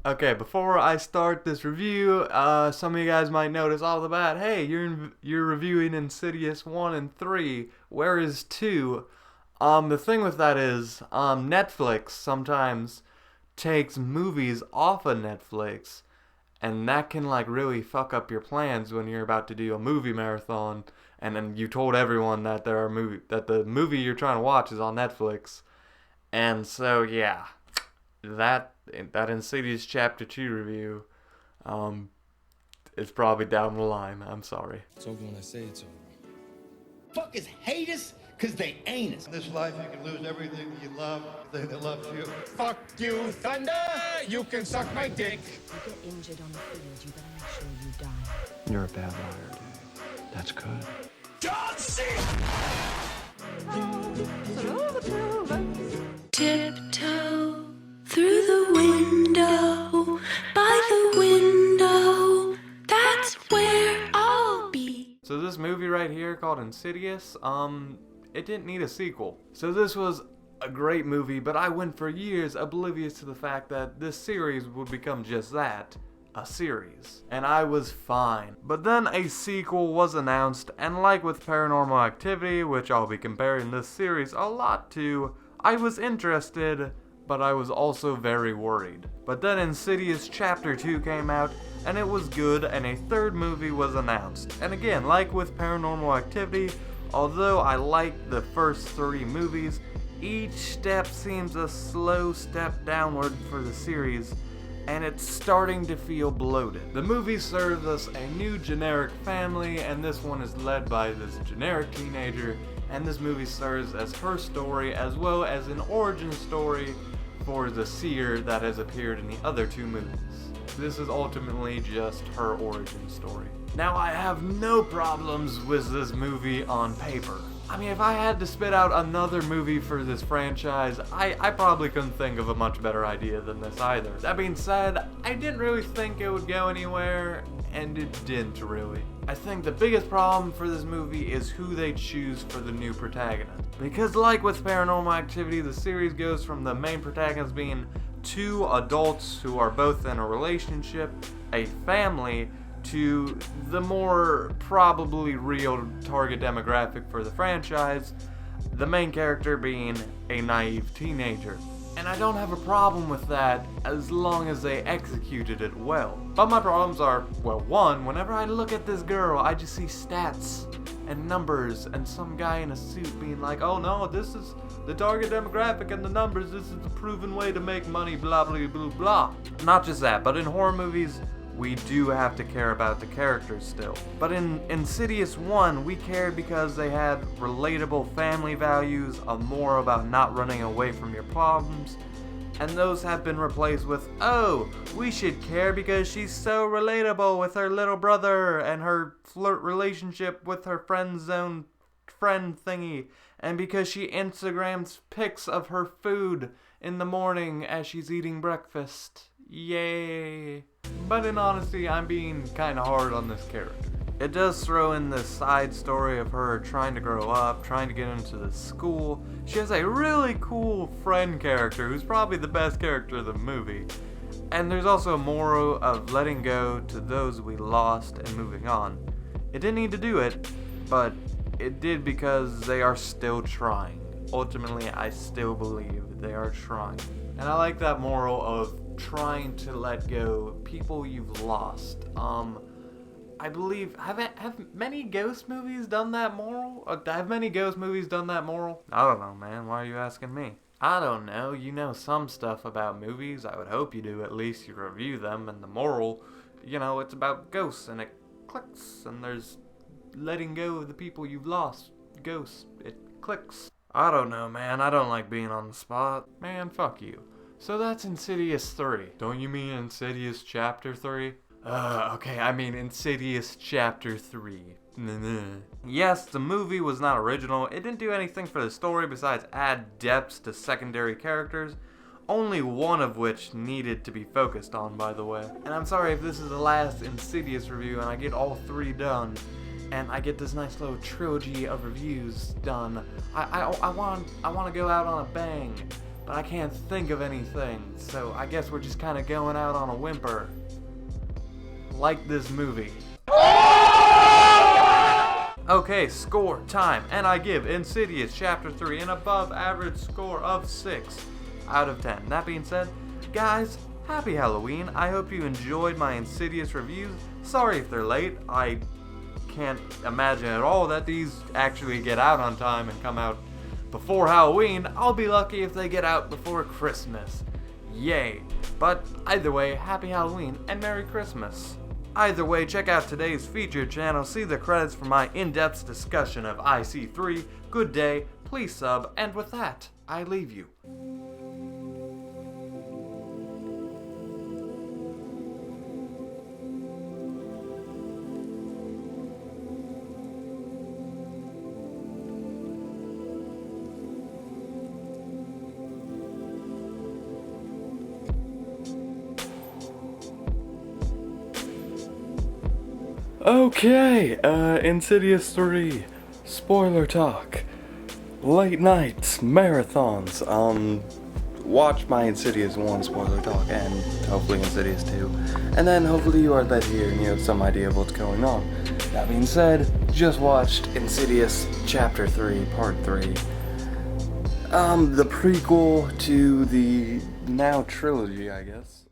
Okay, before I start this review, some of you guys might notice all the bad. Hey, you're reviewing Insidious 1 and 3. Where is 2? The thing with that is, Netflix sometimes takes movies off of Netflix, and that can like really fuck up your plans when you're about to do a movie marathon, and then you told everyone that the movie you're trying to watch is on Netflix, and so yeah, that that Insidious Chapter 2 review, um, is probably down the line. I'm sorry. It's over when I say it's over. Fuckers hate us because they ain't us. In this life, you can lose everything that you love, everything that loves you. Fuck you, Thunder! You can suck my dick. You get injured on the field, you better make sure you die. You're a bad liar, Dave. That's good. John C. Tiptoe through the window, by the window, that's where I'll be. So this movie right here called Insidious, it didn't need a sequel. So this was a great movie, but I went for years oblivious to the fact that this series would become just that, a series. And I was fine. But then a sequel was announced, and like with Paranormal Activity, which I'll be comparing this series a lot to, I was interested, but I was also very worried. But then Insidious Chapter 2 came out, and it was good, and a third movie was announced. And again, like with Paranormal Activity, although I liked the first 3 movies, each step seems a slow step downward for the series, and it's starting to feel bloated. The movie serves us a new generic family, and this one is led by this generic teenager, and this movie serves as her story as well as an origin story for the seer that has appeared in the other 2 movies. This is ultimately just her origin story. Now, I have no problems with this movie on paper. I mean, if I had to spit out another movie for this franchise, I probably couldn't think of a much better idea than this either. That being said, I didn't really think it would go anywhere, and it didn't really. I think the biggest problem for this movie is who they choose for the new protagonist. Because like with Paranormal Activity, the series goes from the main protagonist being 2 adults who are both in a relationship, a family, to the more probably real target demographic for the franchise, the main character being a naive teenager. And I don't have a problem with that as long as they executed it well. But my problems are, well, one, whenever I look at this girl, I just see stats and numbers and some guy in a suit being like, oh no, this is the target demographic and the numbers, this is the proven way to make money, blah blah blah blah. Not just that, but in horror movies, we do have to care about the characters still. But in Insidious 1, we cared because they had relatable family values, more about not running away from your problems, and those have been replaced with, oh, we should care because she's so relatable with her little brother and her flirt relationship with her friend zone friend thingy, and because she Instagrams pics of her food in the morning as she's eating breakfast. Yay. But in honesty, I'm being kinda hard on this character. It does throw in this side story of her trying to grow up, trying to get into the school. She has a really cool friend character who's probably the best character of the movie. And there's also a moral of letting go to those we lost and moving on. It didn't need to do it, but it did because they are still trying. Ultimately, I still believe they are trying. And I like that moral of trying to let go people you've lost. I believe, have many ghost movies done that moral? Have many ghost movies done that moral? I don't know, man. Why are you asking me? I don't know. You know some stuff about movies. I would hope you do. At least you review them. And the moral, you know, it's about ghosts and it clicks. And there's letting go of the people you've lost. Ghosts. It clicks. I don't know, man. I don't like being on the spot. Man, fuck you. So that's Insidious 3. Don't you mean Insidious Chapter 3? Okay, I mean Insidious Chapter 3. Yes, the movie was not original. It didn't do anything for the story besides add depths to secondary characters, only one of which needed to be focused on, by the way. And I'm sorry if this is the last Insidious review and I get all 3 done, and I get this nice little trilogy of reviews done. I want to go out on a bang. but I can't think of anything, so I guess we're just kind of going out on a whimper. Like this movie. Okay, score time, and I give Insidious Chapter 3 an above average score of 6 out of 10. That being said, guys, happy Halloween. I hope you enjoyed my Insidious reviews. Sorry if they're late. I can't imagine at all that these actually get out on time and come out before Halloween. I'll be lucky if they get out before Christmas. Yay. But either way, happy Halloween and Merry Christmas. Either way, check out today's featured channel, see the credits for my in-depth discussion of IC3. Good day, please sub, and with that, I leave you. Okay, Insidious 3, spoiler talk, late nights, marathons, watch my Insidious 1 spoiler talk, and hopefully Insidious 2, and then hopefully you are led here and you have some idea of what's going on. That being said, just watched Insidious Chapter 3, Part 3, the prequel to the now trilogy, I guess.